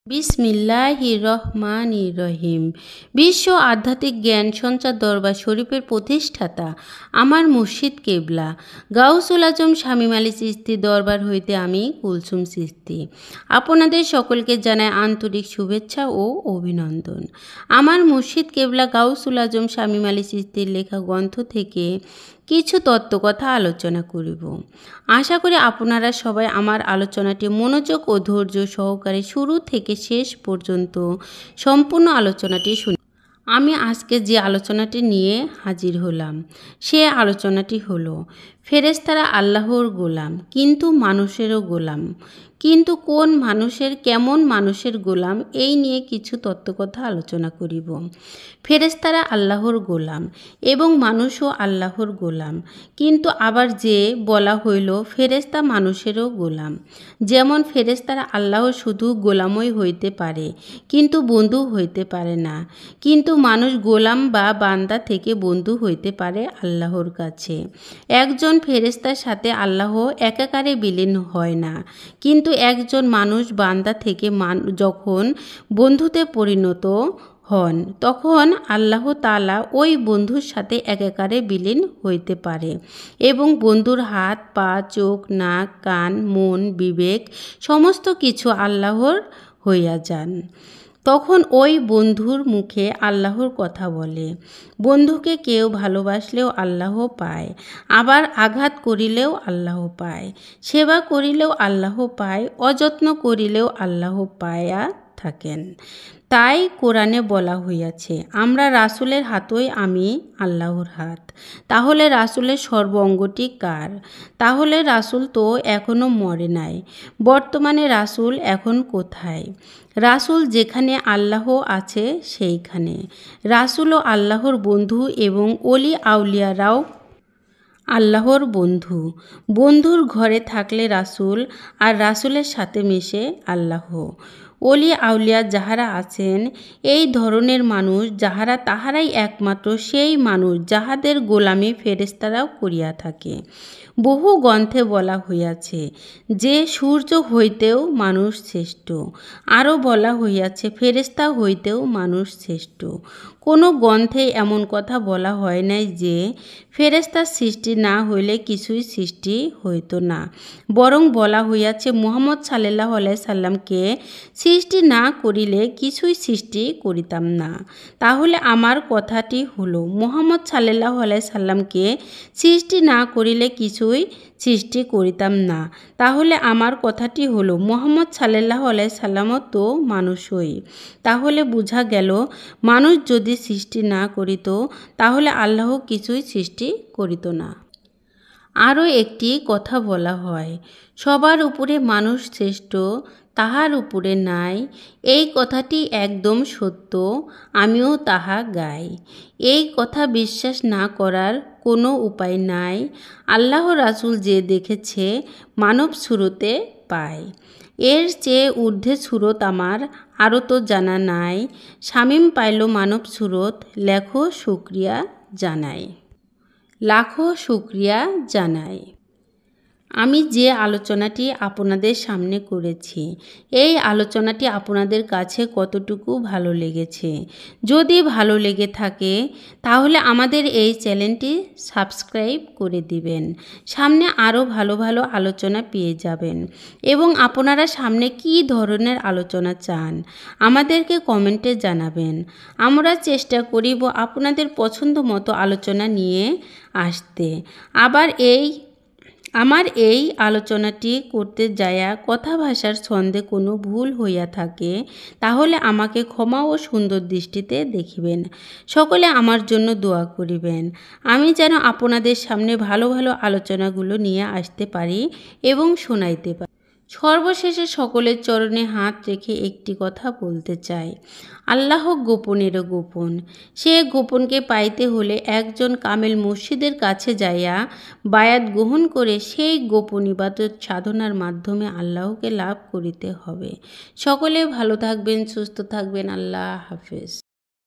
বিসমিল্লাহির রহমানির রহিম। বিশ্ব আধ্যাত্মিক জ্ঞান সঞ্চার দরবার শরীফের প্রতিষ্ঠাতা আমার মুর্শিদ কেবলা গাউসুল আজম শামীম আলী চিশতি দরবার হইতে আমি কুলসুম চিশতি আপনাদের সকলকে জানাই আন্তরিক শুভেচ্ছা ও অভিনন্দন। আমার মুর্শিদ কেবলা গাউসুল আজম শামীম আলী চিশতির লেখা গ্রন্থ থেকে কিছু তত্ত্বকথা আলোচনা করিব। আশা করি আপনারা সবাই আমার আলোচনাটি মনোযোগ ও ধৈর্য সহকারে শুরু থেকে শেষ পর্যন্ত সম্পূর্ণ আলোচনাটি শুনি। আমি আজকে যে আলোচনাটি নিয়ে হাজির হলাম সে আলোচনাটি হলো ফেরেশতারা আল্লাহর গোলাম কিন্তু মানুষেরও গোলাম, কিন্তু কোন মানুষের কেমন মানুষের গোলাম এই নিয়ে কিছু তত্ত্বকথা আলোচনা করিব। ফেরেশতারা আল্লাহর গোলাম এবং মানুষও আল্লাহর গোলাম, কিন্তু আবার যে বলা হইল ফেরেশতা মানুষেরও গোলাম। যেমন ফেরেশতারা আল্লাহর শুধু গোলামই হইতে পারে কিন্তু বন্ধু হইতে পারে না, কিন্তু মানুষ গোলাম বা বান্দা থেকে বন্ধু হইতে পারে আল্লাহর কাছে। একজন ফেরেশতার সাথে আল্লাহ একাকারে বিলীন হয় না, কিন্তু একজন মানুষ বান্দা থেকে যখন বন্ধুতে পরিণত হন তখন আল্লাহ তাআলা ওই বন্ধুর সাথে একাকারে বিলীন হইতে পারে এবং বন্ধুর হাত পা চোখ নাক কান মন বিবেক সমস্ত কিছু আল্লাহর হইয়া যান। তখন ওই বন্ধুর মুখে আল্লাহর কথা বলে। বন্ধুকে কেউ ভালোবাসলেও আল্লাহ পায়, আবার আঘাত করিলেও আল্লাহ পায়, সেবা করিলেও আল্লাহ পায়, অযত্ন করিলেও আল্লাহ পায়া থাকেন। তাই কোরআনে বলা হইয়াছে, আমরা রাসূলের হাতই আমি আল্লাহর হাত। তাহলে রাসূলের সর্ব অঙ্গটি কার? তাহলে রাসূল তো এখনও মরে নাই। বর্তমানে রাসূল এখন কোথায়? রাসূল যেখানে আল্লাহ আছে সেইখানে। রাসূলও আল্লাহর বন্ধু এবং অলি আউলিয়ারাও আল্লাহর বন্ধু। বন্ধুর ঘরে থাকলে রাসূল আর রাসূলের সাথে মেশে আল্লাহ। অলি আউলিয়া যাহারা আছেন এই ধরনের মানুষ যাহারা তাহারাই একমাত্র সেই মানুষ যাহাদের গোলামি ফেরেশতারাও করিয়া থাকে। বহু গ্রন্থে বলা হইয়াছে যে সূর্য হইতেও মানুষ শ্রেষ্ঠ, আরও বলা হইয়াছে ফেরেশতা হইতেও মানুষ শ্রেষ্ঠ। কোনো গ্রন্থে এমন কথা বলা হয় নাই যে ফেরেশতার সৃষ্টি না হইলে কিছুই সৃষ্টি হইত না, বরং বলা হইয়াছে মুহাম্মদ সাল্লাল্লাহু আলাইহি সাল্লামকে সৃষ্টি না করিলে কিছুই সৃষ্টি করিতাম না। তাহলে আমার কথাটি হলো মুহাম্মদ সাল্লাল্লাহু আলাইহি সাল্লামকে সৃষ্টি না করিলে কিছুই সৃষ্টি করিতাম না। তাহলে আমার কথাটি হলো মুহাম্মদ সাল্লাল্লাহু আলাইহি সাল্লামও তো মানুষই। তাহলে বোঝা গেল মানুষ যদি সৃষ্টি না করিত তাহলে আল্লাহ কিছুই সৃষ্টি করিত না। আরও একটি কথা বলা হয়, সবার উপরে মানুষ শ্রেষ্ঠ, তাহার উপরে নাই। এই কথাটি একদম সত্য, আমিও তাহা গাই। এই কথা বিশ্বাস না করার কোনো উপায় নাই। আল্লাহ রাসূল যে দেখেছে মানব সুরতে পায়, এর চেয়ে ঊর্ধ্বে সুরত আমার আরও তো জানা নাই। শামীম পাইল মানব সুরত, লেখো শুকরিয়া জানাই, লাখো শুকরিয়া জানাই। আমি যে আলোচনাটি আপনাদের সামনে করেছি এই আলোচনাটি আপনাদের কাছে কতটুকু ভালো লেগেছে? যদি ভালো লেগে থাকে তাহলে আমাদের এই চ্যানেলটি সাবস্ক্রাইব করে দিবেন। সামনে আরও ভালো ভালো আলোচনা পেয়ে যাবেন এবং আপনারা সামনে কী ধরনের আলোচনা চান আমাদেরকে কমেন্টে জানাবেন। আমরা চেষ্টা করিব আপনাদের পছন্দ মতো আলোচনা নিয়ে আসতে। আমার এই আলোচনাটি করতে যায়া কথা ভাষার ছন্দে কোনো ভুল হইয়া থাকে তাহলে আমাকে ক্ষমা ও সুন্দর দৃষ্টিতে দেখিবেন। সকলে আমার জন্য দোয়া করিবেন, আমি যেন আপনাদের সামনে ভালো ভালো আলোচনাগুলো নিয়ে আসতে পারি এবং শোনাইতে পারি। সর্বশেষে সকলের চরণে হাত রেখে একটি কথা বলতে চাই, আল্লাহ গোপনেরও গোপন। সে গোপনকে পাইতে হলে একজন কামেল মুর্শিদের কাছে যাইয়া বায়াত গ্রহণ করে সেই গোপন ইবাদত সাধনার মাধ্যমে আল্লাহকে লাভ করিতে হবে। সকলে ভালো থাকবেন, সুস্থ থাকবেন। আল্লাহ হাফেজ।